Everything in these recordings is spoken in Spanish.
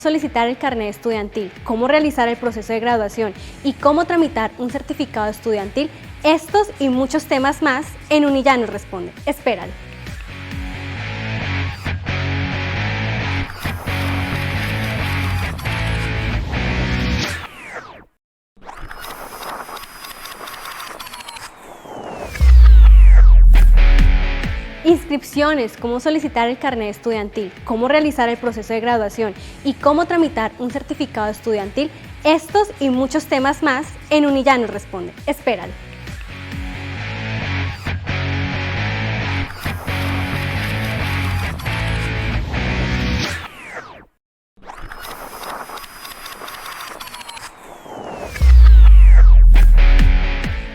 Solicitar el carnet estudiantil, cómo realizar el proceso de graduación y cómo tramitar un certificado estudiantil, estos y muchos temas más en Unilla nos responde. Espéralo. Inscripciones, cómo solicitar el carnet estudiantil, cómo realizar el proceso de graduación y cómo tramitar un certificado estudiantil, estos y muchos temas más en Unilla nos responde. Espéralo.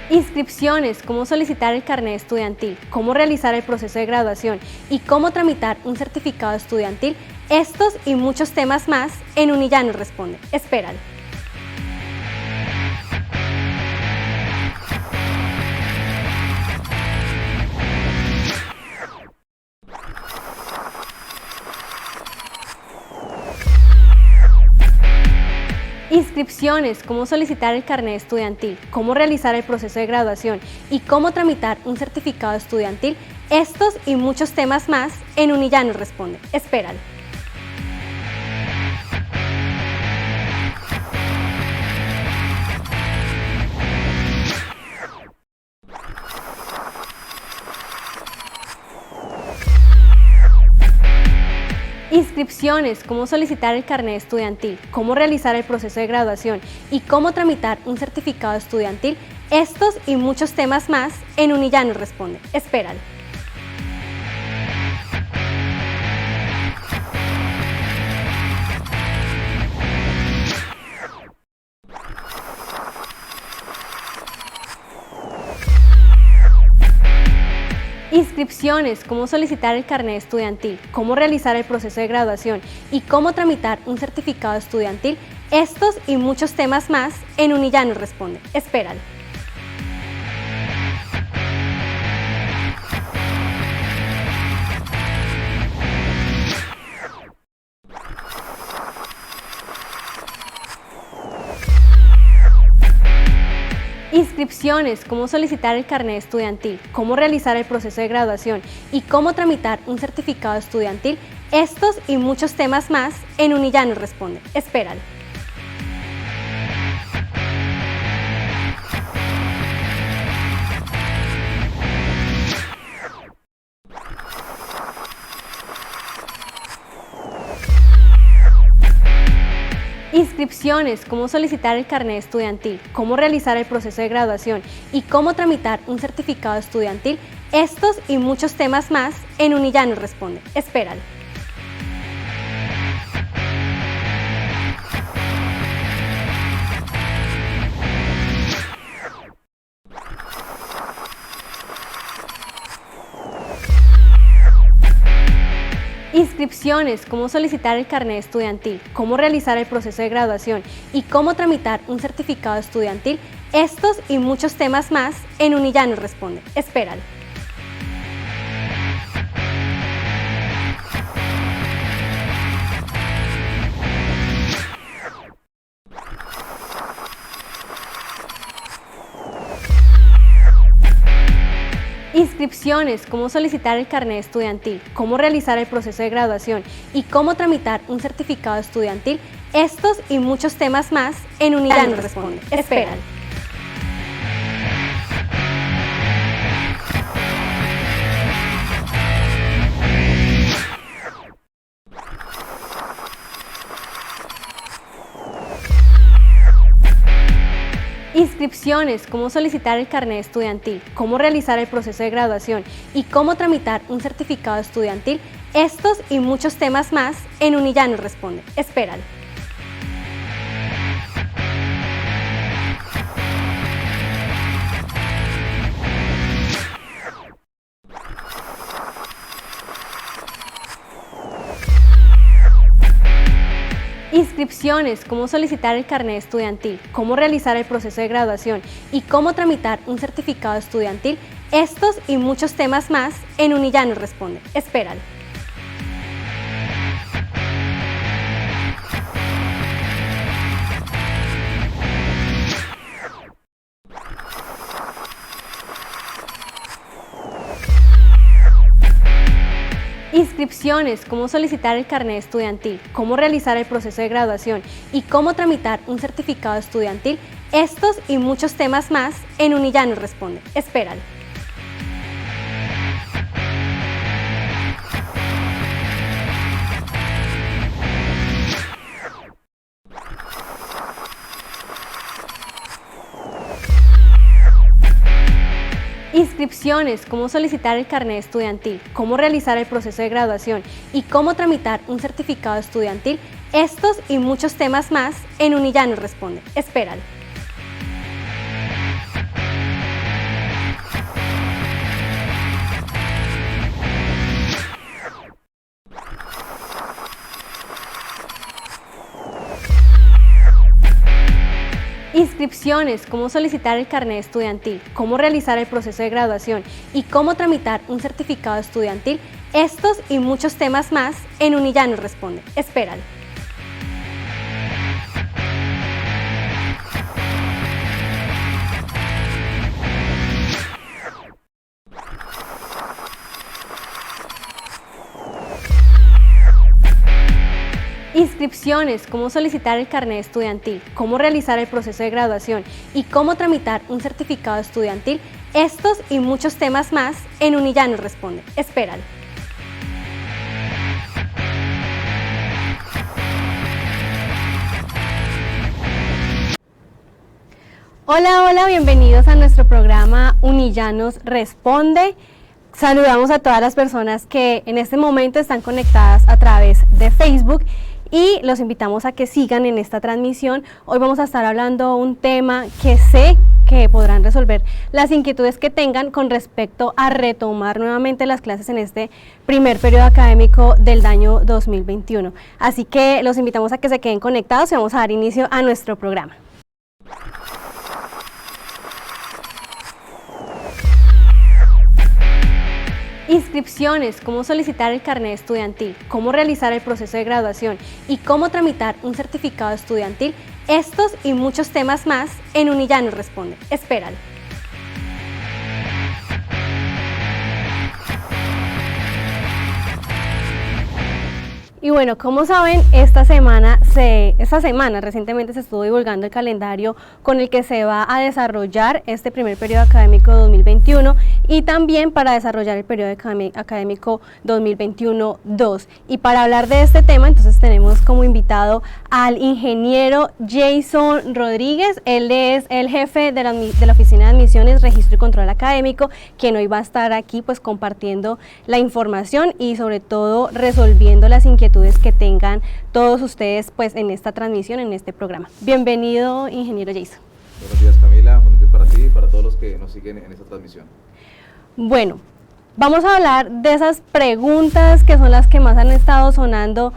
Inscripciones, cómo solicitar el carnet estudiantil, cómo realizar el proceso de graduación y cómo tramitar un certificado estudiantil, estos y muchos temas más en Unilla nos responde. Espéralo. Inscripciones, cómo solicitar el carnet estudiantil, cómo realizar el proceso de graduación y cómo tramitar un certificado estudiantil, estos y muchos temas más en Unilla nos responde. Espéralo. Inscripciones, cómo solicitar el carnet estudiantil, cómo realizar el proceso de graduación y cómo tramitar un certificado estudiantil, estos y muchos temas más en Unilla nos responde. Espéralo. Inscripciones, cómo solicitar el carnet estudiantil, cómo realizar el proceso de graduación y cómo tramitar un certificado estudiantil, estos y muchos temas más en Unilla nos responde. Espéralo. Inscripciones, cómo solicitar el carnet estudiantil, cómo realizar el proceso de graduación y cómo tramitar un certificado estudiantil, estos y muchos temas más en Unilla nos responde. Espéralo. Inscripciones, cómo solicitar el carnet estudiantil, cómo realizar el proceso de graduación y cómo tramitar un certificado estudiantil, estos y muchos temas más en Unilla nos responde. Espéralo. Inscripciones, cómo solicitar el carnet estudiantil, cómo realizar el proceso de graduación y cómo tramitar un certificado estudiantil, estos y muchos temas más en Unilla nos responde. Espéralo. Inscripciones, cómo solicitar el carnet estudiantil, cómo realizar el proceso de graduación y cómo tramitar un certificado estudiantil, estos y muchos temas más en Unilla nos responde. Espéralo. Inscripciones, cómo solicitar el carnet estudiantil, cómo realizar el proceso de graduación y cómo tramitar un certificado estudiantil, estos y muchos temas más en Unilla nos responde. Espéralo. Inscripciones, cómo solicitar el carnet estudiantil, cómo realizar el proceso de graduación y cómo tramitar un certificado estudiantil, estos y muchos temas más en Unilla nos responde. Espéralo. Inscripciones, cómo solicitar el carnet estudiantil, cómo realizar el proceso de graduación y cómo tramitar un certificado estudiantil. Estos y muchos temas más en Unilla nos responde. Espéralo. Inscripciones, cómo solicitar el carnet estudiantil, cómo realizar el proceso de graduación y cómo tramitar un certificado estudiantil. Estos y muchos temas más en Unilla nos responde. Espéralo. Inscripciones, cómo solicitar el carnet estudiantil, cómo realizar el proceso de graduación y cómo tramitar un certificado estudiantil. Estos y muchos temas más en Unilla nos responde. Espéralo. Inscripciones, cómo solicitar el carnet estudiantil, cómo realizar el proceso de graduación y cómo tramitar un certificado estudiantil. Estos y muchos temas más en Unilla nos responde. Espéralo. Hola, bienvenidos a nuestro programa Unilla nos responde. Saludamos a todas las personas que en este momento están conectadas a través de Facebook y los invitamos a que sigan en esta transmisión. Hoy vamos a estar hablando un tema que sé que podrán resolver las inquietudes que tengan con respecto a retomar nuevamente las clases en este primer periodo académico del año 2021. Así que los invitamos a que se queden conectados y vamos a dar inicio a nuestro programa. Inscripciones, cómo solicitar el carnet estudiantil, cómo realizar el proceso de graduación y cómo tramitar un certificado estudiantil. Estos y muchos temas más en Unilla nos responde. Espéralo. Y bueno, como saben, esta semana recientemente se estuvo divulgando el calendario con el que se va a desarrollar este primer periodo académico 2021 y también para desarrollar el periodo académico 2021-2. Y para hablar de este tema, entonces tenemos como invitado al ingeniero Jason Rodríguez. Él es el jefe de la Oficina de Admisiones, Registro y Control Académico, quien hoy va a estar aquí pues compartiendo la información y sobre todo resolviendo las inquietudes que tengan todos ustedes pues en esta transmisión, en este programa. Bienvenido, ingeniero Jason. Buenos días, Camila, buenos días para ti y para todos los que nos siguen en esta transmisión. Bueno, vamos a hablar de esas preguntas que son las que más han estado sonando,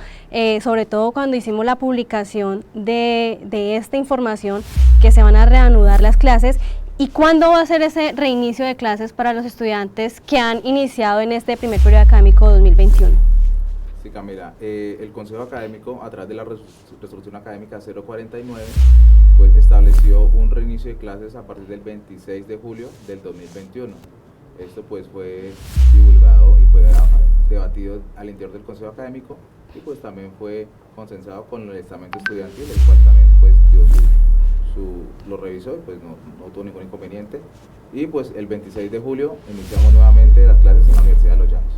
sobre todo cuando hicimos la publicación de esta información que se van a reanudar las clases. ¿Y cuándo va a ser ese reinicio de clases para los estudiantes que han iniciado en este primer periodo académico 2021? Sí, Camila, el Consejo Académico, a través de la resolución académica 049, pues estableció un reinicio de clases a partir del 26 de julio del 2021. Esto pues fue divulgado y fue debatido al interior del Consejo Académico y pues también fue consensado con el estamento estudiantil, el cual también pues lo revisó y pues no tuvo ningún inconveniente. Y pues el 26 de julio iniciamos nuevamente las clases en la Universidad de Los Llanos.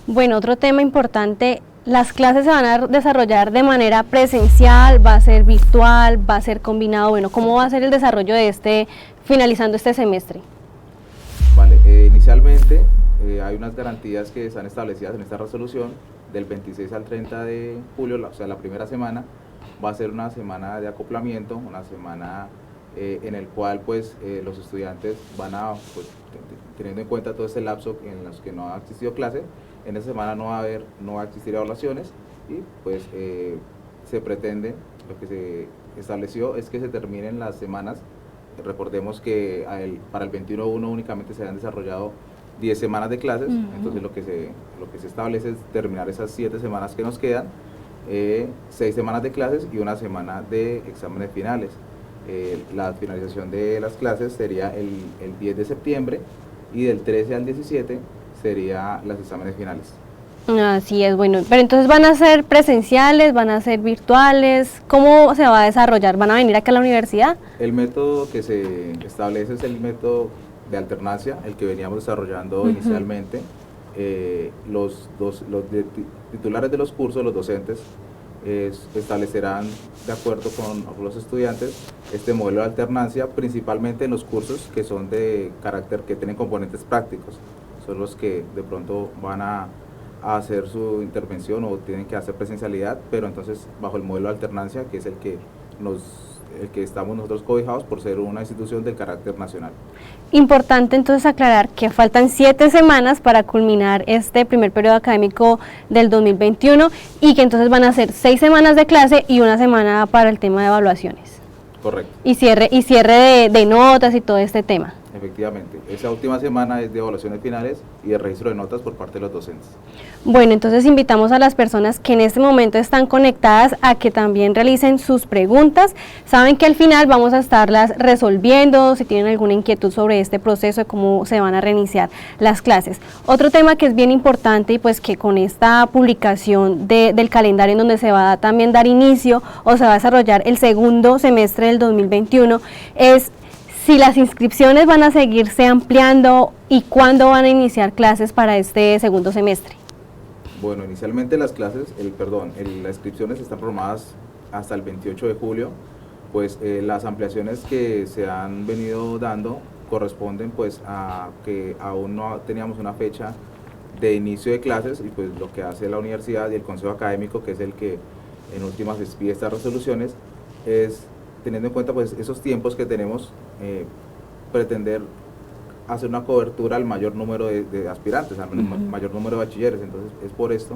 Bueno, otro tema importante, las clases se van a desarrollar de manera presencial, va a ser virtual, va a ser combinado. Bueno, ¿cómo va a ser el desarrollo de finalizando este semestre? Vale, inicialmente hay unas garantías que están establecidas en esta resolución. Del 26 al 30 de julio, o sea, la primera semana, va a ser una semana de acoplamiento, una semana en el cual pues los estudiantes van a, pues, teniendo en cuenta todo este lapso en los que no ha existido clase, en esa semana no va a existir evaluaciones y pues se pretende, lo que se estableció es que se terminen las semanas. Recordemos que para el 21-1 únicamente se han desarrollado 10 semanas de clases, entonces lo que se establece es terminar esas 7 semanas que nos quedan, 6 semanas de clases y una semana de exámenes finales. La finalización de las clases sería el 10 de septiembre y del 13 al 17 serían los exámenes finales. Así es, bueno, pero entonces ¿van a ser presenciales, van a ser virtuales? ¿Cómo se va a desarrollar? ¿Van a venir acá a la universidad? El método que se establece es el método de alternancia, el que veníamos desarrollando inicialmente. Los titulares de los cursos, los docentes, establecerán de acuerdo con los estudiantes este modelo de alternancia, principalmente en los cursos que son de carácter, que tienen componentes prácticos, son los que de pronto van a hacer su intervención o tienen que hacer presencialidad, pero entonces bajo el modelo de alternancia, que es el que estamos nosotros cobijados por ser una institución de carácter nacional. Importante entonces aclarar que faltan 7 semanas para culminar este primer periodo académico del 2021 y que entonces van a ser 6 semanas de clase y 1 semana para el tema de evaluaciones. Correcto. Y cierre de notas y todo este tema. Efectivamente, esa última semana es de evaluaciones finales y de registro de notas por parte de los docentes. Bueno, entonces invitamos a las personas que en este momento están conectadas a que también realicen sus preguntas. Saben que al final vamos a estarlas resolviendo, si tienen alguna inquietud sobre este proceso de cómo se van a reiniciar las clases. Otro tema que es bien importante y pues que con esta publicación del calendario en donde se va a también dar inicio o se va a desarrollar el segundo semestre del 2021 es si las inscripciones van a seguirse ampliando y cuándo van a iniciar clases para este segundo semestre. Bueno, inicialmente las inscripciones están programadas hasta el 28 de julio, pues las ampliaciones que se han venido dando corresponden pues a que aún no teníamos una fecha de inicio de clases y pues lo que hace la universidad y el consejo académico, que es el que en últimas expide estas resoluciones, es teniendo en cuenta pues esos tiempos que tenemos, pretender hacer una cobertura al mayor número de aspirantes, al mayor número de bachilleres. Entonces es por esto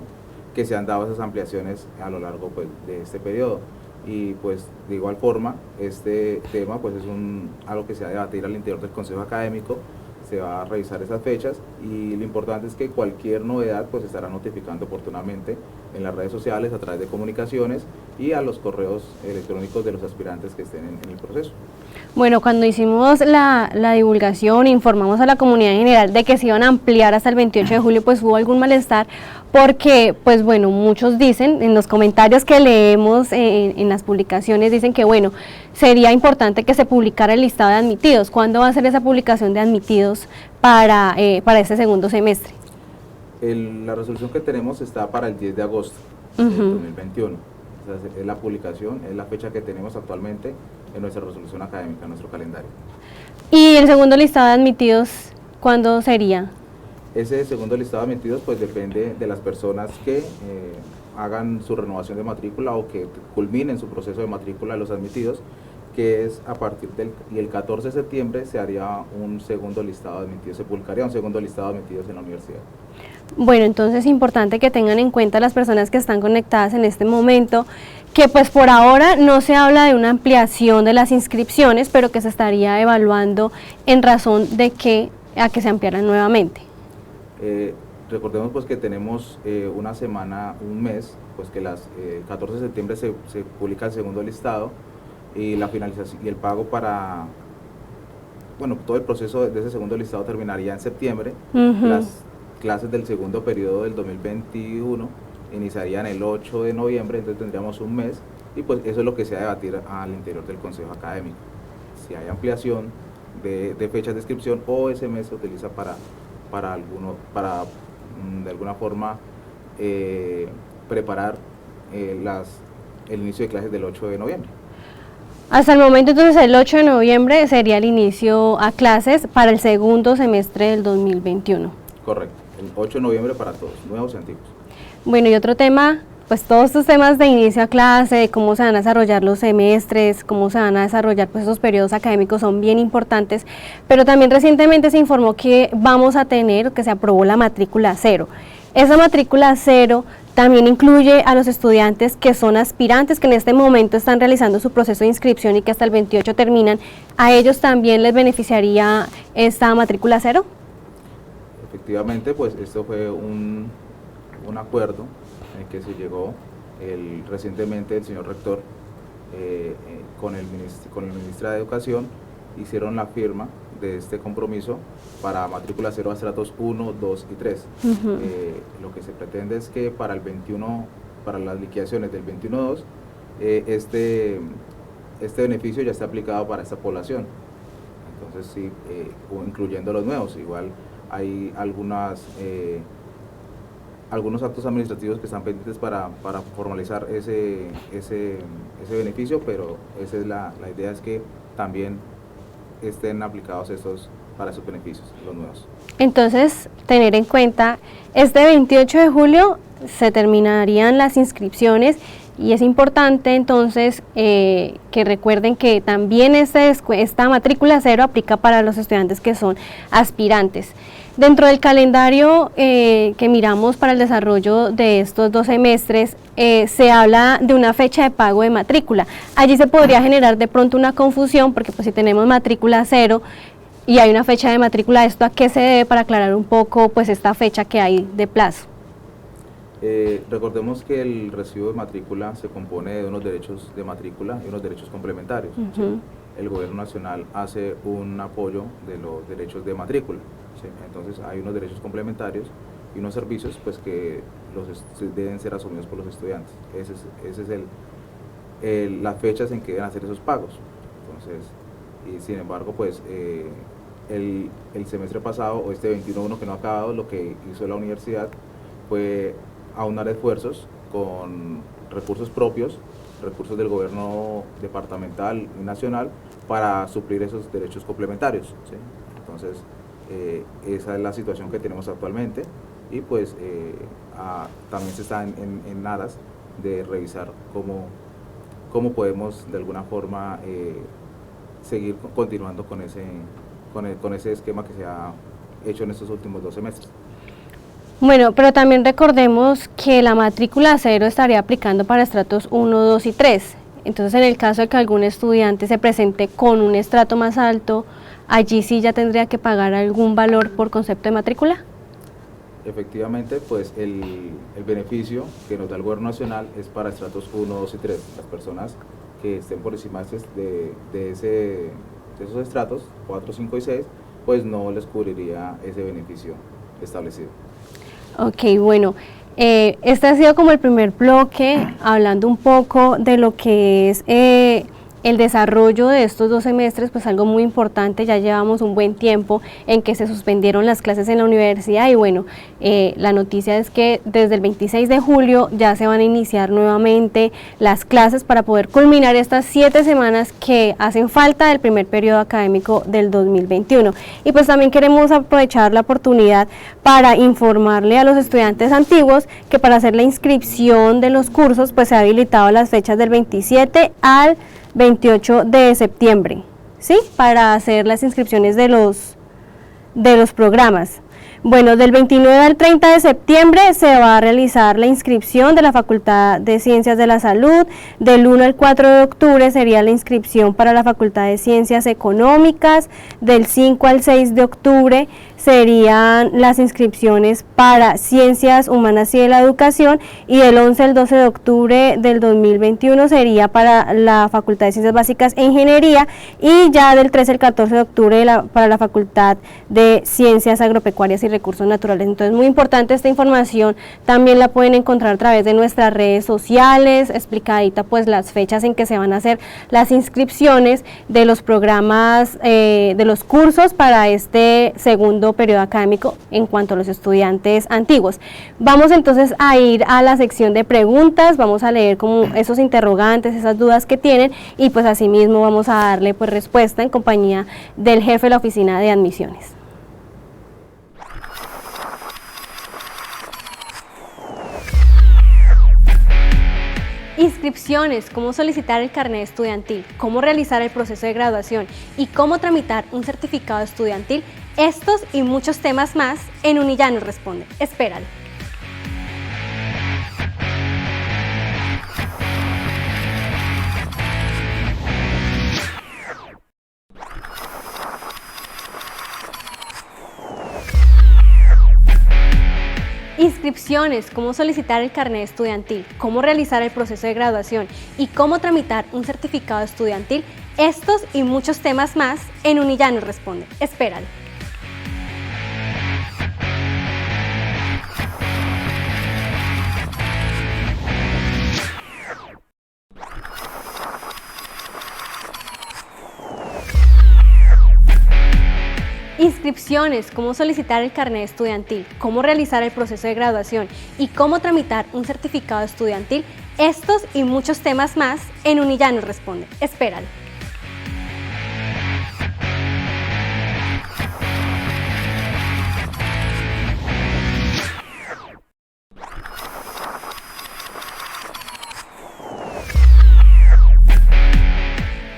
que se han dado esas ampliaciones a lo largo pues de este periodo. Y pues de igual forma este tema pues es algo que se va a debatir al interior del consejo académico, se va a revisar esas fechas y lo importante es que cualquier novedad pues se estará notificando oportunamente en las redes sociales, a través de comunicaciones y a los correos electrónicos de los aspirantes que estén en el proceso. Bueno, cuando hicimos la divulgación, informamos a la comunidad en general de que se iban a ampliar hasta el 28 de julio, pues hubo algún malestar porque, pues bueno, muchos dicen, en los comentarios que leemos en las publicaciones, dicen que bueno, sería importante que se publicara el listado de admitidos. ¿Cuándo va a ser esa publicación de admitidos para este segundo semestre? La resolución que tenemos está para el 10 de agosto del 2021. O sea, es la publicación, es la fecha que tenemos actualmente en nuestra resolución académica, en nuestro calendario. ¿Y el segundo listado de admitidos cuándo sería? Ese segundo listado de admitidos pues depende de las personas que hagan su renovación de matrícula o que culminen su proceso de matrícula de los admitidos, que es a partir el 14 de septiembre se haría un segundo listado de admitidos, se publicaría un segundo listado de admitidos en la universidad. Bueno, entonces es importante que tengan en cuenta las personas que están conectadas en este momento, que pues por ahora no se habla de una ampliación de las inscripciones, pero que se estaría evaluando en razón de que se ampliaran nuevamente. Recordemos pues que tenemos una semana, un mes, pues que el 14 de septiembre se publica el segundo listado y la finalización y el pago para, bueno, todo el proceso de ese segundo listado terminaría en septiembre. Las clases del segundo periodo del 2021 iniciarían el 8 de noviembre, entonces tendríamos un mes y pues eso es lo que se va a debatir al interior del consejo académico, si hay ampliación de fechas de inscripción o ese mes se utiliza para de alguna forma preparar el inicio de clases del 8 de noviembre. Hasta el momento entonces el 8 de noviembre sería el inicio a clases para el segundo semestre del 2021. Correcto, el 8 de noviembre para todos, nuevos y antiguos. Bueno, y otro tema, pues todos estos temas de inicio a clase, de cómo se van a desarrollar los semestres, cómo se van a desarrollar pues esos periodos académicos son bien importantes, pero también recientemente se informó que vamos a tener, que se aprobó la matrícula cero. Esa matrícula cero también incluye a los estudiantes que son aspirantes, que en este momento están realizando su proceso de inscripción y que hasta el 28 terminan. ¿A ellos también les beneficiaría esta matrícula cero? Efectivamente, pues esto fue un acuerdo en el que se llegó recientemente el señor rector con el ministro de Educación, hicieron la firma de este compromiso para matrícula cero a estratos 1, 2 y 3. Lo que se pretende es que para el 21, para las liquidaciones del 21-2, este beneficio ya está aplicado para esta población. Entonces sí, incluyendo los nuevos, igual hay algunos actos administrativos que están pendientes para formalizar ese beneficio, pero esa es la idea, es que también estén aplicados para esos beneficios, los nuevos. Entonces, tener en cuenta, este 28 de julio se terminarían las inscripciones y es importante entonces que recuerden que también esta matrícula cero aplica para los estudiantes que son aspirantes. Dentro del calendario que miramos para el desarrollo de estos 2 semestres, se habla de una fecha de pago de matrícula. Allí se podría generar de pronto una confusión, porque pues si tenemos matrícula cero y hay una fecha de matrícula, ¿esto a qué se debe? Para aclarar un poco pues esta fecha que hay de plazo. Recordemos que el recibo de matrícula se compone de unos derechos de matrícula y unos derechos complementarios. ¿Sí? El gobierno nacional hace un apoyo de los derechos de matrícula. ¿Sí? Entonces hay unos derechos complementarios y unos servicios pues que deben ser asumidos por los estudiantes. Ese es las fechas en que deben hacer esos pagos. Entonces, y sin embargo pues el semestre pasado o este 21-1 que no ha acabado, lo que hizo la universidad fue aunar esfuerzos con recursos propios, recursos del gobierno departamental y nacional para suplir esos derechos complementarios. ¿Sí? Entonces, esa es la situación que tenemos actualmente y pues también se está en aras de revisar cómo podemos de alguna forma seguir continuando con ese esquema que se ha hecho en estos últimos 2 semestres. Bueno, pero también recordemos que la matrícula cero estaría aplicando para estratos 1, 2 y 3. Entonces, en el caso de que algún estudiante se presente con un estrato más alto, allí sí ya tendría que pagar algún valor por concepto de matrícula. Efectivamente, pues el beneficio que nos da el gobierno nacional es para estratos 1, 2 y 3. Las personas que estén por encima de esos estratos, 4, 5 y 6, pues no les cubriría ese beneficio establecido. Ok, bueno, este ha sido como el primer bloque, hablando un poco de lo que es el desarrollo de estos 2 semestres, pues algo muy importante. Ya llevamos un buen tiempo en que se suspendieron las clases en la universidad y bueno, la noticia es que desde el 26 de julio ya se van a iniciar nuevamente las clases para poder culminar estas 7 semanas que hacen falta del primer periodo académico del 2021. Y pues también queremos aprovechar la oportunidad para informarle a los estudiantes antiguos que para hacer la inscripción de los cursos pues se ha habilitado las fechas del 27 al 28 de septiembre, ¿sí? Para hacer las inscripciones de los programas. Bueno, del 29 al 30 de septiembre se va a realizar la inscripción de la Facultad de Ciencias de la Salud. Del 1 al 4 de octubre sería la inscripción para la Facultad de Ciencias Económicas. Del 5 al 6 de octubre serían las inscripciones para Ciencias Humanas y de la Educación, y del 11 al 12 de octubre del 2021 sería para la Facultad de Ciencias Básicas e Ingeniería, y ya del 13 al 14 de octubre para la Facultad de Ciencias Agropecuarias y Recursos Naturales. Entonces, muy importante esta información, también la pueden encontrar a través de nuestras redes sociales, explicadita pues las fechas en que se van a hacer las inscripciones de los programas, de los cursos para este segundo periodo académico en cuanto a los estudiantes antiguos. Vamos entonces a ir a la sección de preguntas, vamos a leer como esos interrogantes, esas dudas que tienen, y pues asimismo vamos a darle pues respuesta en compañía del jefe de la oficina de admisiones. Inscripciones, cómo solicitar el carnet estudiantil, cómo realizar el proceso de graduación y cómo tramitar un certificado estudiantil. Estos y muchos temas más en Unilla nos responde. Espéralo. Inscripciones, cómo solicitar el carnet estudiantil, cómo realizar el proceso de graduación y cómo tramitar un certificado estudiantil, estos y muchos temas más en Unilla nos responde. Espéralo. Inscripciones, cómo solicitar el carnet estudiantil, cómo realizar el proceso de graduación y cómo tramitar un certificado estudiantil, estos y muchos temas más en Unilla nos responde. Espéralo.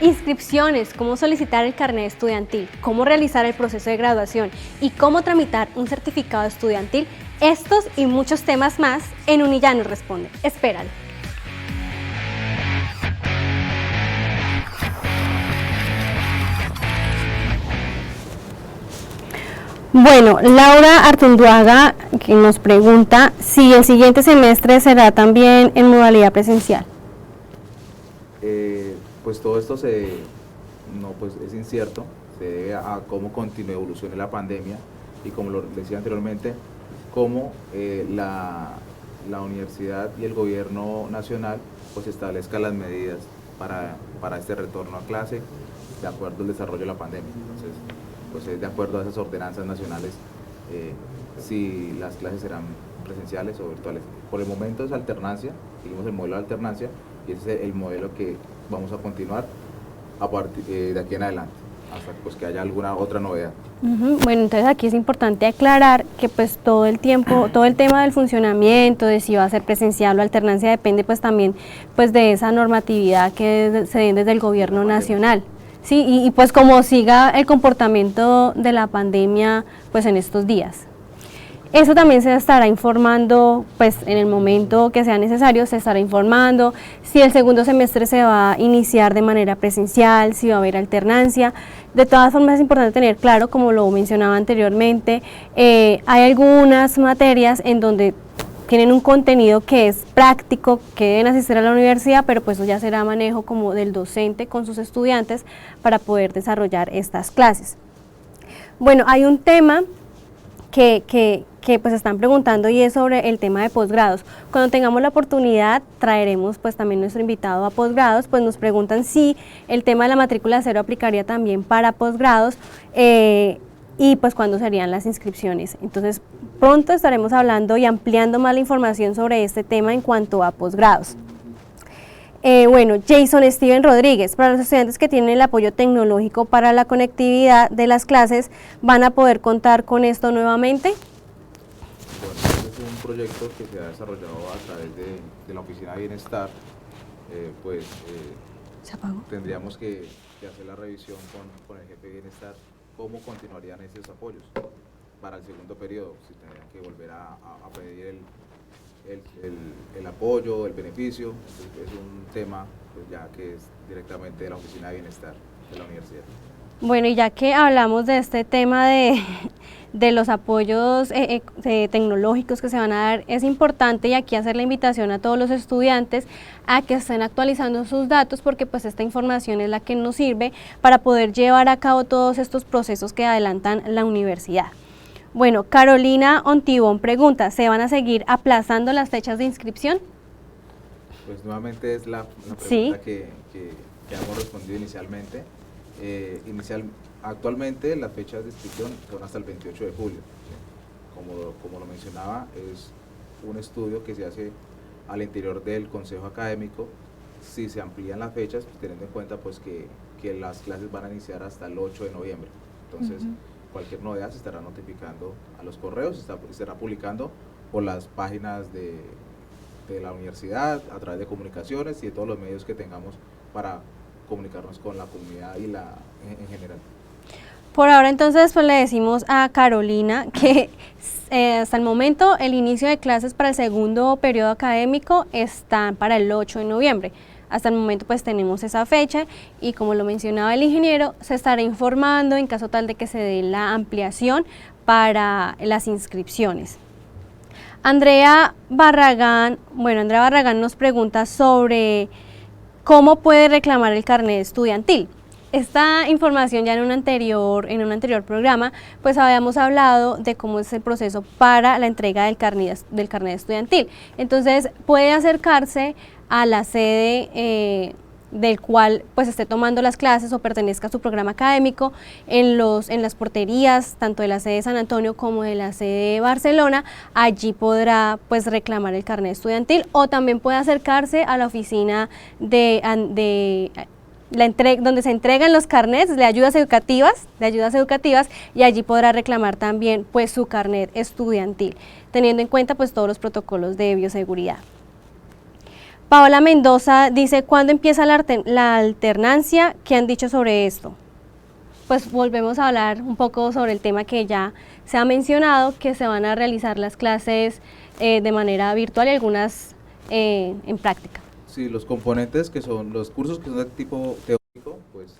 Inscripciones, cómo solicitar el carnet estudiantil, cómo realizar el proceso de graduación y cómo tramitar un certificado estudiantil, estos y muchos temas más en Unilla nos responde. Espéralo. Bueno, Laura Artunduaga que nos pregunta si el siguiente semestre será también en modalidad presencial. Pues todo esto pues es incierto, se debe a cómo continúe, evolucione la pandemia y como lo decía anteriormente, cómo la universidad y el gobierno nacional pues establezca las medidas para este retorno a clase de acuerdo al desarrollo de la pandemia. Entonces, pues es de acuerdo a esas ordenanzas nacionales si las clases serán presenciales o virtuales. Por el momento es alternancia, seguimos el modelo de alternancia y ese es el modelo que vamos a continuar a partir de aquí en adelante, hasta pues, que haya alguna otra novedad. Bueno, entonces aquí es importante aclarar que pues todo el tema del funcionamiento, de si va a ser presencial o alternancia, depende pues también pues de esa normatividad que se den desde el gobierno nacional. Sí, y pues como siga el comportamiento de la pandemia pues en estos días. Eso también se estará informando, pues en el momento que sea necesario, se estará informando si el segundo semestre se va a iniciar de manera presencial, si va a haber alternancia. De todas formas es importante tener claro, como lo mencionaba anteriormente, hay algunas materias en donde tienen un contenido que es práctico, que deben asistir a la universidad, pero pues eso ya será manejo como del docente con sus estudiantes para poder desarrollar estas clases. Bueno, hay un tema que pues están preguntando y es sobre el tema de posgrados. Cuando tengamos la oportunidad traeremos pues también nuestro invitado a posgrados, pues nos preguntan si el tema de la matrícula cero aplicaría también para posgrados y pues cuándo serían las inscripciones. Entonces pronto estaremos hablando y ampliando más la información sobre este tema en cuanto a posgrados. Bueno, Jason Steven Rodríguez, para los estudiantes que tienen el apoyo tecnológico para la conectividad de las clases, ¿van a poder contar con esto nuevamente? Bueno, este es un proyecto que se ha desarrollado a través de la Oficina de Bienestar, tendríamos que hacer la revisión con el jefe de Bienestar, cómo continuarían esos apoyos para el segundo periodo, si tendrían que volver a pedir el apoyo, el beneficio. Es un tema pues, ya que es directamente de la Oficina de Bienestar de la universidad. Bueno, y ya que hablamos de este tema de los apoyos tecnológicos que se van a dar, es importante y aquí hacer la invitación a todos los estudiantes a que estén actualizando sus datos porque pues esta información es la que nos sirve para poder llevar a cabo todos estos procesos que adelantan la universidad. Bueno, Carolina Ontibón pregunta, ¿se van a seguir aplazando las fechas de inscripción? Pues nuevamente es la pregunta ¿Sí? que hemos respondido inicialmente. Actualmente las fechas de inscripción son hasta el 28 de julio. Como lo mencionaba, es un estudio que se hace al interior del Consejo Académico. Si se amplían las fechas, pues, teniendo en cuenta pues, que las clases van a iniciar hasta el 8 de noviembre. Entonces, cualquier novedad se estará notificando a los correos, se estará publicando por las páginas de la universidad, a través de comunicaciones y de todos los medios que tengamos para comunicarnos con la comunidad y en general. Por ahora entonces pues le decimos a Carolina que hasta el momento el inicio de clases para el segundo periodo académico está para el 8 de noviembre. Hasta el momento pues tenemos esa fecha y como lo mencionaba el ingeniero, se estará informando en caso tal de que se dé la ampliación para las inscripciones. Andrea Barragán nos pregunta sobre cómo puede reclamar el carnet estudiantil. Esta información ya en un anterior programa, pues habíamos hablado de cómo es el proceso para la entrega del carnet estudiantil. Entonces puede acercarse a la sede del cual pues esté tomando las clases o pertenezca a su programa académico en las porterías tanto de la sede de San Antonio como de la sede de Barcelona. Allí podrá pues reclamar el carnet estudiantil, o también puede acercarse a la oficina donde se entregan los carnets de ayudas educativas, y allí podrá reclamar también pues su carnet estudiantil, teniendo en cuenta pues todos los protocolos de bioseguridad. Paola Mendoza dice, ¿cuándo empieza la alternancia? ¿Qué han dicho sobre esto? Pues volvemos a hablar un poco sobre el tema que ya se ha mencionado, que se van a realizar las clases de manera virtual y algunas en práctica. Sí, los componentes que son los cursos que son de tipo teórico, pues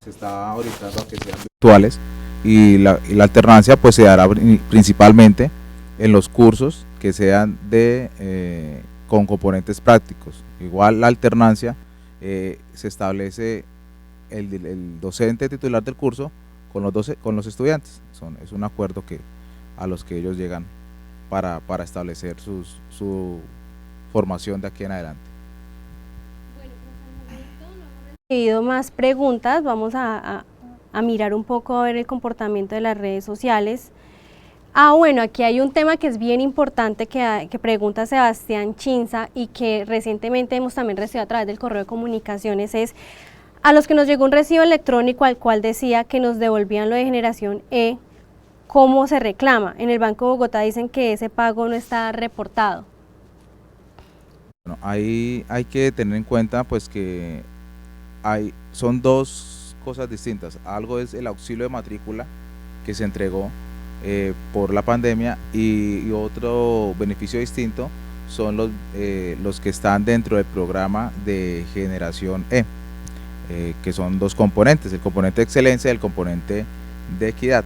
se está orientando a que sean virtuales, y la alternancia pues se dará principalmente en los cursos que sean con componentes prácticos. Igual la alternancia se establece el docente titular del curso con los estudiantes. Es un acuerdo a los que ellos llegan para establecer su formación de aquí en adelante. Bueno, pues al momento no hemos recibido más preguntas. Vamos a mirar un poco a ver el comportamiento de las redes sociales. Bueno, aquí hay un tema que es bien importante que pregunta Sebastián Chinza y que recientemente hemos también recibido a través del correo de comunicaciones, es a los que nos llegó un recibo electrónico al cual decía que nos devolvían lo de generación E, ¿cómo se reclama? En el Banco de Bogotá dicen que ese pago no está reportado. Bueno, ahí hay que tener en cuenta pues que son dos cosas distintas. Algo es el auxilio de matrícula que se entregó por la pandemia, y otro beneficio distinto son los que están dentro del programa de generación E, que son dos componentes, el componente de excelencia y el componente de equidad.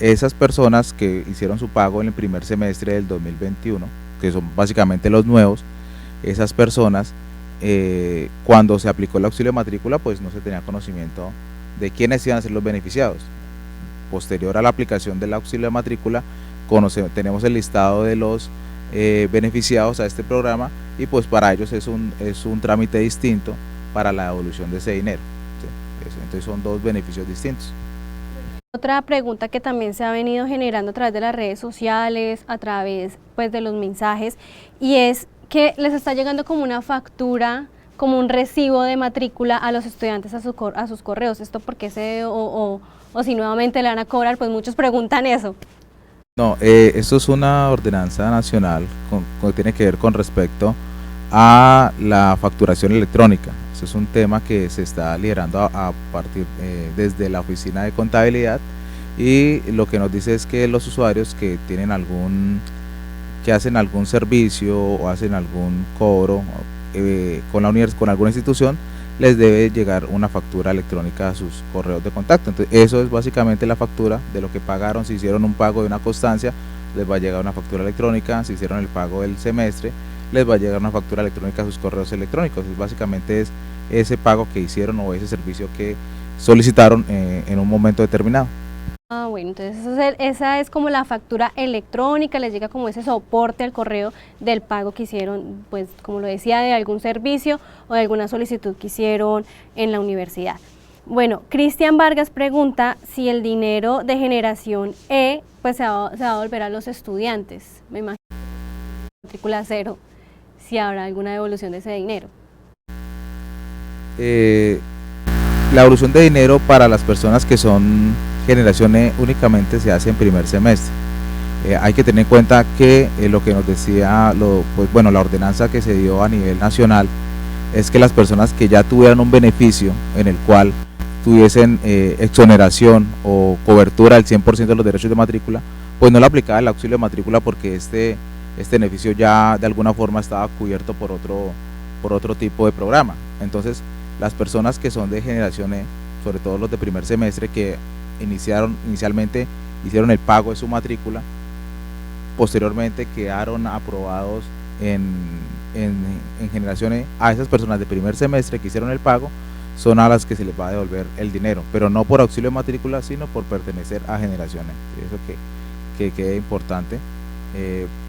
Esas personas que hicieron su pago en el primer semestre del 2021, que son básicamente los nuevos, esas personas cuando se aplicó el auxilio de matrícula pues no se tenía conocimiento de quiénes iban a ser los beneficiados. Posterior a la aplicación del auxilio de matrícula tenemos el listado de los beneficiados a este programa, y pues para ellos es un trámite distinto para la devolución de ese dinero, ¿sí? Entonces son dos beneficios distintos. Otra pregunta que también se ha venido generando a través de las redes sociales, a través pues de los mensajes, y es que les está llegando como una factura, como un recibo de matrícula a los estudiantes a sus correos. ¿Esto por qué o si nuevamente le van a cobrar? Pues muchos preguntan eso. No, esto es una ordenanza nacional que tiene que ver con respecto a la facturación electrónica. Eso es un tema que se está liderando a partir desde la oficina de contabilidad, y lo que nos dice es que los usuarios que hacen algún servicio o hacen algún cobro con alguna institución, les debe llegar una factura electrónica a sus correos de contacto. Entonces eso es básicamente la factura de lo que pagaron. Si hicieron un pago de una constancia, les va a llegar una factura electrónica. Si hicieron el pago del semestre, les va a llegar una factura electrónica a sus correos electrónicos. Básicamente es ese pago que hicieron o ese servicio que solicitaron en un momento determinado. Bueno, entonces esa es como la factura electrónica, les llega como ese soporte al correo del pago que hicieron, pues como lo decía, de algún servicio o de alguna solicitud que hicieron en la universidad. Bueno, Cristian Vargas pregunta si el dinero de generación E pues se va a devolver a los estudiantes. Me imagino matrícula cero, si habrá alguna devolución de ese dinero. La devolución de dinero para las personas que son generación E únicamente se hace en primer semestre. Hay que tener en cuenta que lo que nos decía la ordenanza que se dio a nivel nacional es que las personas que ya tuvieran un beneficio en el cual tuviesen exoneración o cobertura del 100% de los derechos de matrícula, pues no le aplicaba el auxilio de matrícula, porque este beneficio ya de alguna forma estaba cubierto por otro tipo de programa. Entonces las personas que son de generación E, sobre todo los de primer semestre, que inicialmente hicieron el pago de su matrícula, posteriormente quedaron aprobados en Generación E, a esas personas de primer semestre que hicieron el pago son a las que se les va a devolver el dinero, pero no por auxilio de matrícula, sino por pertenecer a Generación E. Eso que quede importante,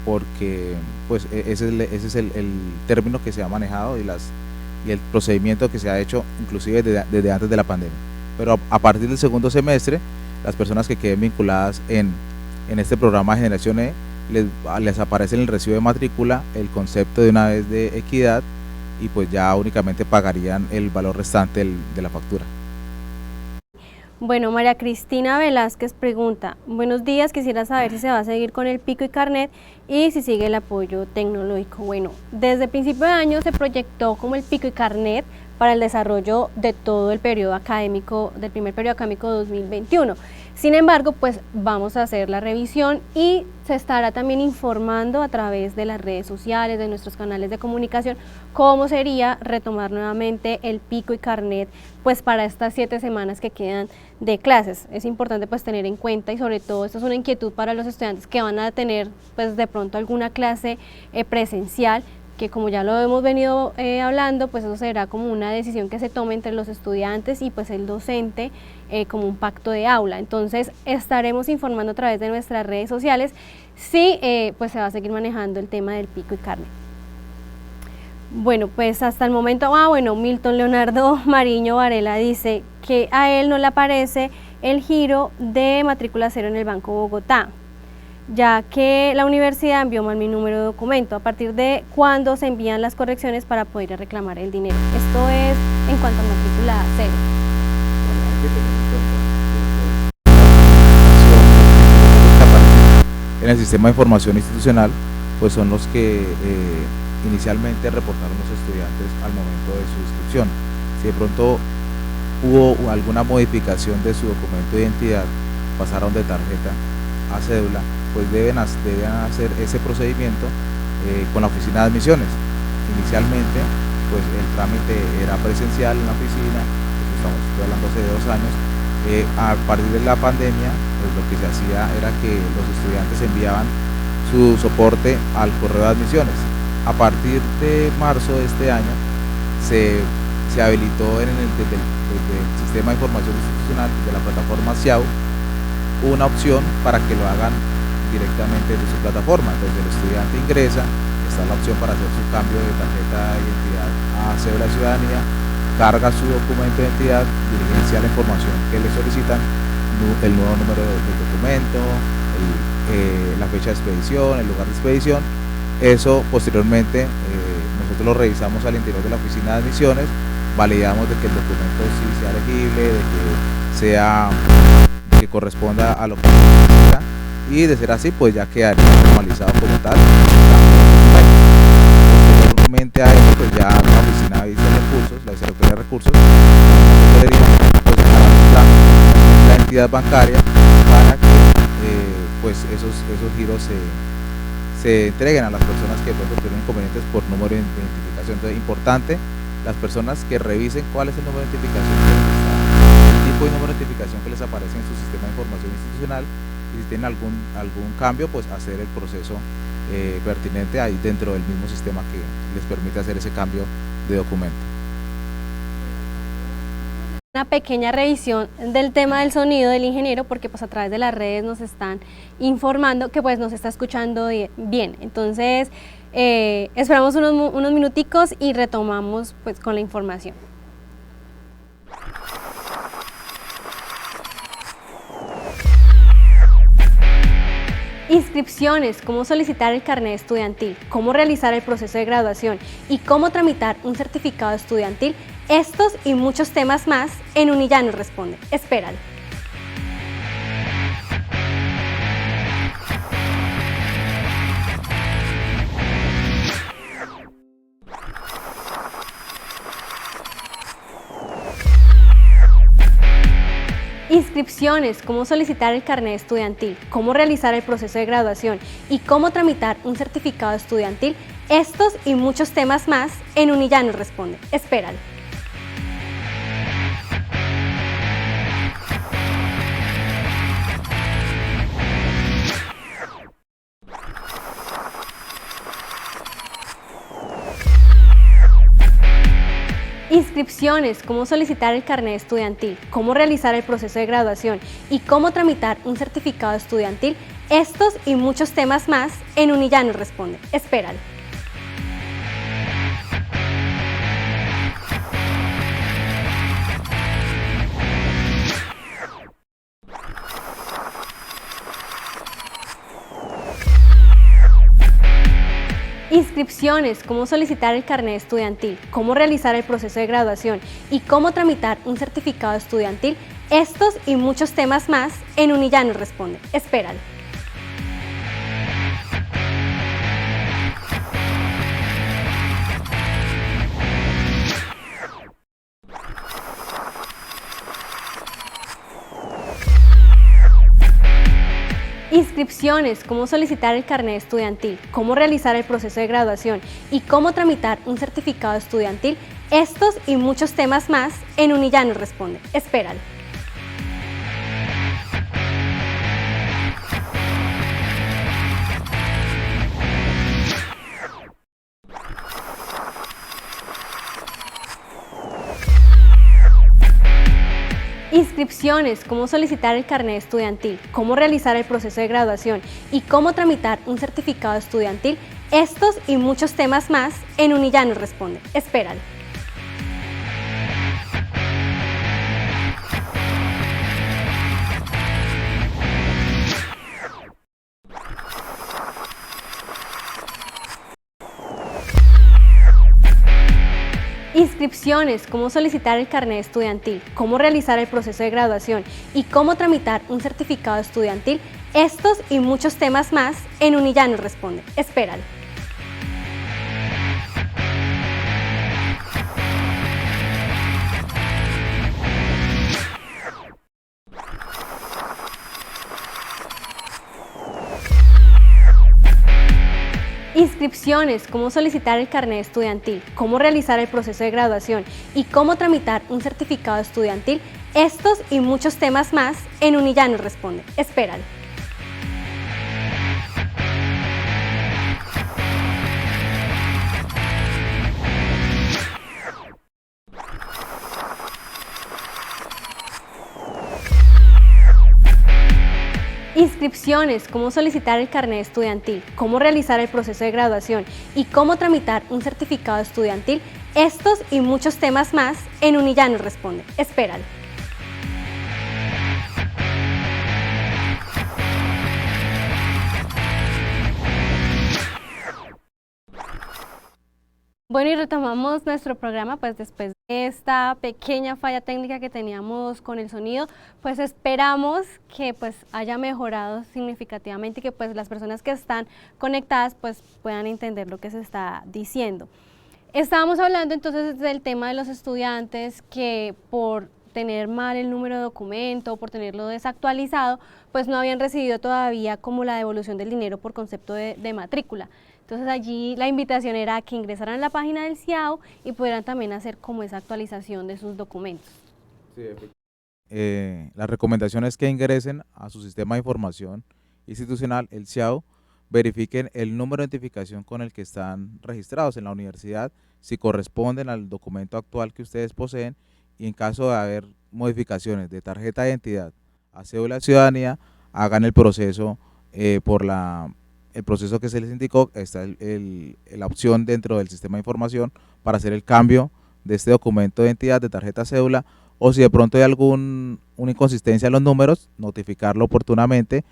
porque pues ese es el término que se ha manejado y el procedimiento que se ha hecho inclusive desde antes de la pandemia. Pero a partir del segundo semestre, las personas que queden vinculadas en este programa de Generación E, les aparece en el recibo de matrícula el concepto de una vez de equidad, y pues ya únicamente pagarían el valor restante de la factura. Bueno, María Cristina Velázquez pregunta: buenos días, quisiera saber si se va a seguir con el Pico y Carnet y si sigue el apoyo tecnológico. Bueno, desde principio de año se proyectó como el Pico y Carnet para el desarrollo de todo el periodo académico, del primer periodo académico 2021. Sin embargo, pues vamos a hacer la revisión y se estará también informando a través de las redes sociales, de nuestros canales de comunicación, cómo sería retomar nuevamente el Pico y Carnet pues para estas 7 semanas que quedan de clases. Es importante pues tener en cuenta, y sobre todo esto es una inquietud para los estudiantes que van a tener pues de pronto alguna clase presencial, que como ya lo hemos venido hablando, pues eso será como una decisión que se tome entre los estudiantes y pues el docente, como un pacto de aula. Entonces estaremos informando a través de nuestras redes sociales si pues se va a seguir manejando el tema del Pico y Carnet. Bueno, pues hasta el momento, Milton Leonardo Mariño Varela dice que a él no le aparece el giro de matrícula cero en el Banco Bogotá, ya que la universidad envió mal mi número de documento. ¿A partir de cuándo se envían las correcciones para poder reclamar el dinero? Esto es en cuanto a matrícula cero. En el sistema de información institucional, pues son los que inicialmente reportaron los estudiantes al momento de su inscripción. Si de pronto hubo alguna modificación de su documento de identidad, pasaron de tarjeta a cédula, pues deben hacer ese procedimiento con la oficina de admisiones. Inicialmente, pues el trámite era presencial en la oficina, estoy hablando hace 2 años. A partir de la pandemia, pues lo que se hacía era que los estudiantes enviaban su soporte al correo de admisiones. A partir de marzo de este año se habilitó desde el sistema de información institucional, de la plataforma SIAU, una opción para que lo hagan directamente de su plataforma. Entonces el estudiante ingresa, está la opción para hacer su cambio de tarjeta de identidad a cédula de ciudadanía, carga su documento de identidad, diligencia la información que le solicitan, el nuevo número del documento, la fecha de expedición, el lugar de expedición. Eso posteriormente nosotros lo revisamos al interior de la oficina de admisiones, validamos de que el documento sí sea legible, de que corresponda a lo que se necesita, y de ser así pues ya quedaría formalizado como tal. Posteriormente a eso pues ya la oficina de recursos, la Vicerrectoría de Recursos, pues hará la entidad bancaria para que pues esos giros se entreguen a las personas que tienen inconvenientes por número de identificación. Entonces, importante, las personas que revisen cuál es el número de identificación el tipo de número de identificación que les aparece en su sistema de información institucional, y si tienen algún cambio, pues hacer el proceso pertinente ahí dentro del mismo sistema que les permite hacer ese cambio de documento. Una pequeña revisión del tema del sonido del ingeniero, porque pues a través de las redes nos están informando que pues nos está escuchando bien. Entonces esperamos unos minuticos y retomamos pues con la información. Inscripciones, cómo solicitar el carnet estudiantil, cómo realizar el proceso de graduación y cómo tramitar un certificado estudiantil. Estos y muchos temas más en Unilla nos responde. Espéralo. Inscripciones, cómo solicitar el carnet estudiantil, cómo realizar el proceso de graduación y cómo tramitar un certificado estudiantil. Estos y muchos temas más en Unilla nos responde. Espéralo. Inscripciones, cómo solicitar el carnet estudiantil, cómo realizar el proceso de graduación y cómo tramitar un certificado estudiantil. Estos y muchos temas más en Unilla nos responde. Espéralo. Inscripciones, cómo solicitar el carnet estudiantil, cómo realizar el proceso de graduación y cómo tramitar un certificado estudiantil. Estos y muchos temas más en Unilla nos responde. Espéralo. Inscripciones, cómo solicitar el carnet estudiantil, cómo realizar el proceso de graduación y cómo tramitar un certificado estudiantil. Estos y muchos temas más en Unilla nos responde. Espéralo. Inscripciones, cómo solicitar el carnet estudiantil, cómo realizar el proceso de graduación y cómo tramitar un certificado estudiantil. Estos y muchos temas más en Unilla nos responde. Espéralo. Inscripciones, cómo solicitar el carnet estudiantil, cómo realizar el proceso de graduación y cómo tramitar un certificado estudiantil. Estos y muchos temas más en Unilla nos responde. Espéralo. Inscripciones, cómo solicitar el carnet estudiantil, cómo realizar el proceso de graduación y cómo tramitar un certificado estudiantil. Estos y muchos temas más en Unilla nos responde. Espéralo. Inscripciones, cómo solicitar el carnet estudiantil, cómo realizar el proceso de graduación y cómo tramitar un certificado estudiantil. Estos y muchos temas más en Unilla nos responde. Espéralo. Bueno, y retomamos nuestro programa, pues después de esta pequeña falla técnica que teníamos con el sonido, pues esperamos que pues haya mejorado significativamente y que pues las personas que están conectadas pues puedan entender lo que se está diciendo. Estábamos hablando entonces del tema de los estudiantes que por tener mal el número de documento, por tenerlo desactualizado, pues no habían recibido todavía como la devolución del dinero por concepto de matrícula. Entonces allí la invitación era a que ingresaran a la página del CIAO y pudieran también hacer como esa actualización de sus documentos. Sí, la recomendación es que ingresen a su sistema de información institucional, el CIAO, verifiquen el número de identificación con el que están registrados en la universidad, si corresponden al documento actual que ustedes poseen, y en caso de haber modificaciones de tarjeta de identidad a cédula de ciudadanía, hagan el proceso el proceso que se les indicó. Está la opción dentro del sistema de información para hacer el cambio de este documento de identidad de tarjeta cédula, o si de pronto hay una inconsistencia en los números, notificarlo oportunamente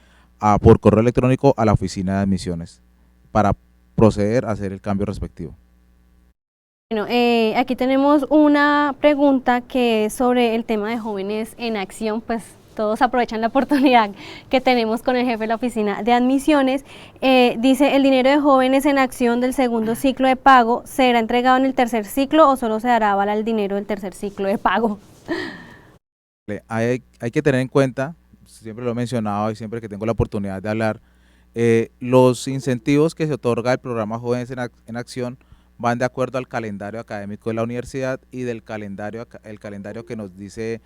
por correo electrónico a la oficina de admisiones para proceder a hacer el cambio respectivo. Bueno, aquí tenemos una pregunta que es sobre el tema de jóvenes en acción, pues todos aprovechan la oportunidad que tenemos con el jefe de la oficina de admisiones. Dice, ¿el dinero de jóvenes en acción del segundo ciclo de pago será entregado en el tercer ciclo o solo se dará aval al dinero del tercer ciclo de pago? Hay que tener en cuenta, siempre lo he mencionado y siempre que tengo la oportunidad de hablar, los incentivos que se otorga el programa Jóvenes en Acción van de acuerdo al calendario académico de la universidad y el calendario que nos dice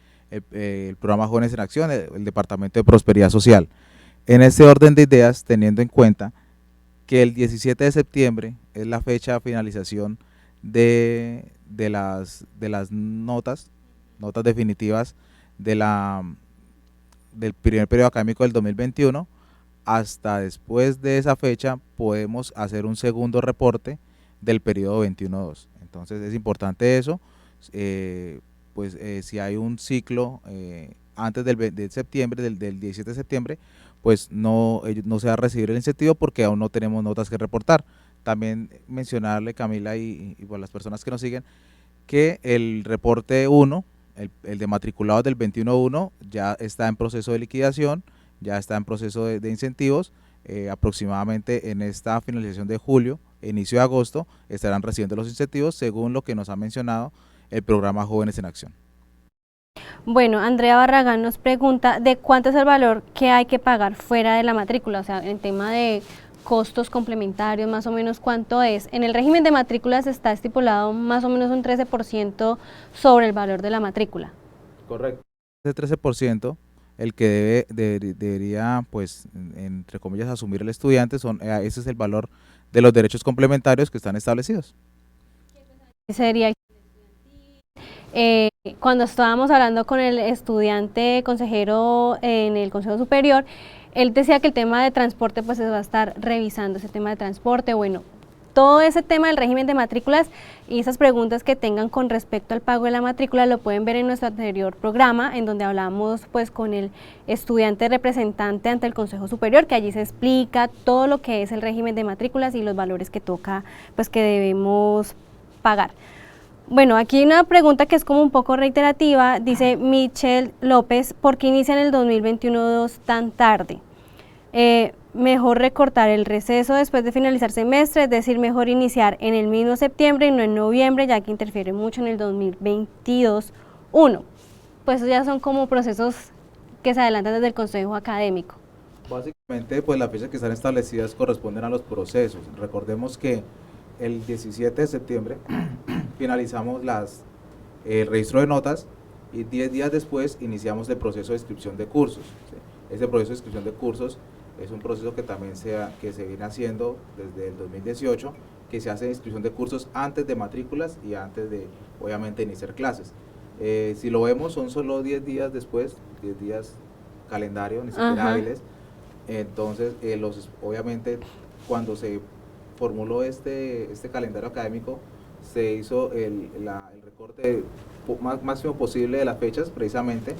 el programa Jóvenes en Acción, el Departamento de Prosperidad Social. En este orden de ideas, teniendo en cuenta que el 17 de septiembre es la fecha de finalización de de las notas definitivas del primer periodo académico del 2021, hasta después de esa fecha podemos hacer un segundo reporte del periodo 21-2. Entonces es importante eso, si hay un ciclo antes de septiembre, del 17 de septiembre, pues no se va a recibir el incentivo porque aún no tenemos notas que reportar. También mencionarle, Camila, y por las personas que nos siguen, que el reporte 1, el de matriculados del 21-1, ya está en proceso de liquidación, ya está en proceso de incentivos. Aproximadamente en esta finalización de julio, inicio de agosto, estarán recibiendo los incentivos según lo que nos ha mencionado el programa Jóvenes en Acción. Bueno, Andrea Barragán nos pregunta de cuánto es el valor que hay que pagar fuera de la matrícula, o sea, en tema de costos complementarios, más o menos cuánto es. En el régimen de matrículas está estipulado más o menos un 13% sobre el valor de la matrícula. Correcto. Ese 13%, el que debería, pues, entre comillas, asumir el estudiante, ese es el valor de los derechos complementarios que están establecidos. Sería cuando estábamos hablando con el estudiante consejero en el Consejo Superior, él decía que el tema de transporte pues se va a estar revisando, ese tema de transporte, bueno, todo ese tema del régimen de matrículas y esas preguntas que tengan con respecto al pago de la matrícula lo pueden ver en nuestro anterior programa, en donde hablamos pues con el estudiante representante ante el Consejo Superior, que allí se explica todo lo que es el régimen de matrículas y los valores que toca, pues que debemos pagar. Bueno, aquí hay una pregunta que es como un poco reiterativa, dice Michelle López, ¿por qué inicia en el 2021-2 tan tarde? Mejor recortar el receso después de finalizar semestre, es decir, mejor iniciar en el mismo septiembre y no en noviembre, ya que interfiere mucho en el 2022-1. Pues ya son como procesos que se adelantan desde el Consejo Académico. Básicamente, pues las fechas que están establecidas corresponden a los procesos. Recordemos que el 17 de septiembre finalizamos el registro de notas y 10 días después iniciamos el proceso de inscripción de cursos. ¿Sí? Ese proceso de inscripción de cursos es un proceso que también que se viene haciendo desde el 2018, que se hace inscripción de cursos antes de matrículas y antes de, obviamente, iniciar clases. Si lo vemos, son solo 10 días después, 10 días calendario, ni siquiera hábiles. Entonces, obviamente, cuando se formuló este calendario académico, se hizo el recorte máximo posible de las fechas, precisamente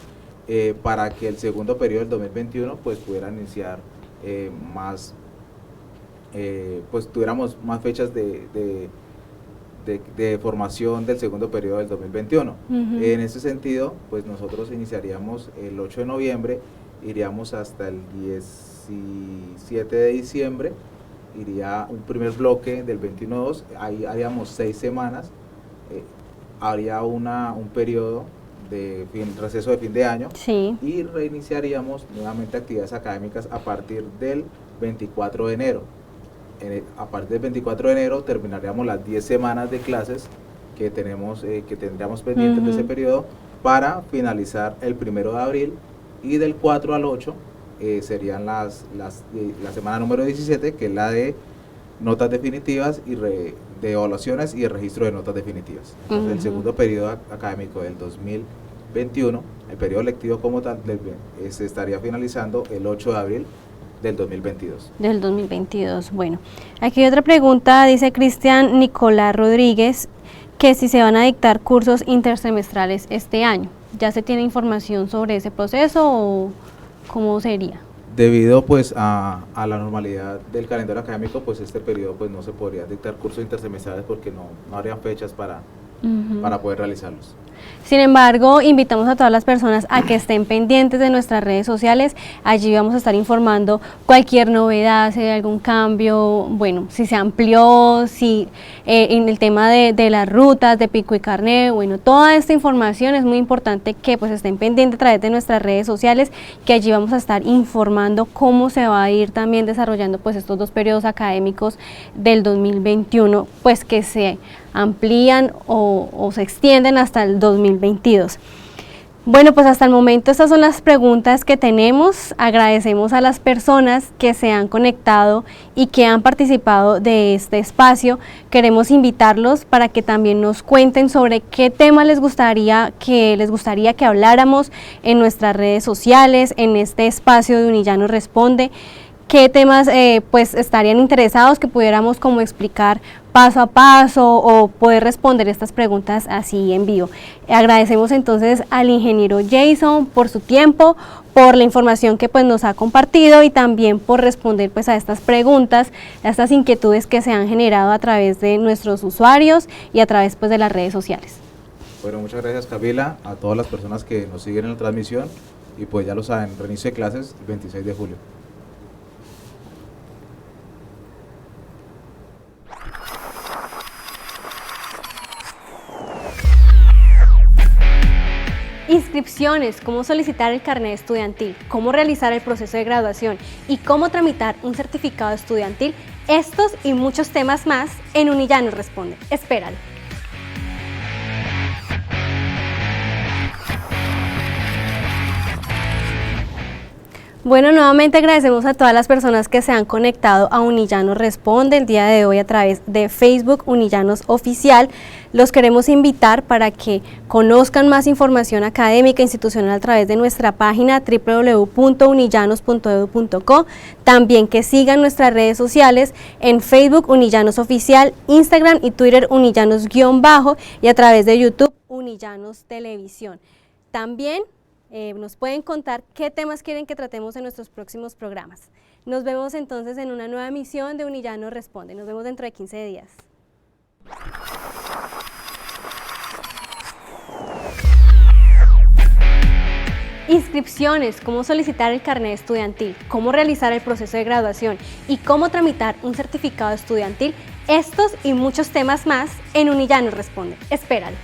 para que el segundo periodo del 2021 pues pudiera iniciar pues tuviéramos más fechas de formación del segundo periodo del 2021. En ese sentido, pues nosotros iniciaríamos el 8 de noviembre, iríamos hasta el 17 de diciembre, iría un primer bloque del 21-2, ahí haríamos 6 semanas, habría un periodo de receso de fin de año, sí, y reiniciaríamos nuevamente actividades académicas a partir del 24 de enero. A partir del 24 de enero terminaríamos las 10 semanas de clases que tendríamos pendientes de ese periodo para finalizar el 1 de abril, y del 4 al 8 serían la semana número 17, que es la de notas definitivas y de evaluaciones y el registro de notas definitivas. Entonces, el segundo periodo académico del 2021, el periodo lectivo como tal, se estaría finalizando el 8 de abril del 2022. Del 2022, bueno. Aquí hay otra pregunta, dice Cristian Nicolás Rodríguez, que si se van a dictar cursos intersemestrales este año. ¿Ya se tiene información sobre ese proceso o cómo sería? Debido pues a la normalidad del calendario académico, pues este periodo pues no se podría dictar cursos intersemestrales porque no habrían fechas para poder realizarlos. Sin embargo, invitamos a todas las personas a que estén pendientes de nuestras redes sociales. Allí vamos a estar informando cualquier novedad, si hay algún cambio, bueno, si se amplió, si en el tema de las rutas, de Pico y Carné, bueno, toda esta información es muy importante que pues estén pendientes a través de nuestras redes sociales, que allí vamos a estar informando cómo se va a ir también desarrollando pues estos dos periodos académicos del 2021, pues que se amplían o se extienden hasta el 2022. Bueno, pues hasta el momento estas son las preguntas que tenemos. Agradecemos a las personas que se han conectado y que han participado de este espacio. Queremos invitarlos para que también nos cuenten sobre qué tema les gustaría que habláramos en nuestras redes sociales, en este espacio de Unillano Responde. ¿Qué temas pues estarían interesados que pudiéramos como explicar paso a paso o poder responder estas preguntas así en vivo? Agradecemos entonces al ingeniero Jason por su tiempo, por la información que pues nos ha compartido y también por responder pues a estas preguntas, a estas inquietudes que se han generado a través de nuestros usuarios y a través pues de las redes sociales. Bueno, muchas gracias Camila, a todas las personas que nos siguen en la transmisión y pues ya lo saben, reinicio de clases el 26 de julio. Inscripciones, cómo solicitar el carnet estudiantil, cómo realizar el proceso de graduación y cómo tramitar un certificado estudiantil, estos y muchos temas más en Unillano Responde. Espéralo. Bueno, nuevamente agradecemos a todas las personas que se han conectado a Unillano Responde el día de hoy a través de Facebook Unillanos Oficial. Los queremos invitar para que conozcan más información académica e institucional a través de nuestra página www.unillanos.edu.co. También que sigan nuestras redes sociales en Facebook Unillanos Oficial, Instagram y Twitter Unillanos_ y a través de YouTube Unillanos Televisión. También nos pueden contar qué temas quieren que tratemos en nuestros próximos programas. Nos vemos entonces en una nueva emisión de Unillano Responde. Nos vemos dentro de 15 días. Inscripciones, cómo solicitar el carnet estudiantil, cómo realizar el proceso de graduación y cómo tramitar un certificado estudiantil, estos y muchos temas más en Unillano Responde. Espéralo.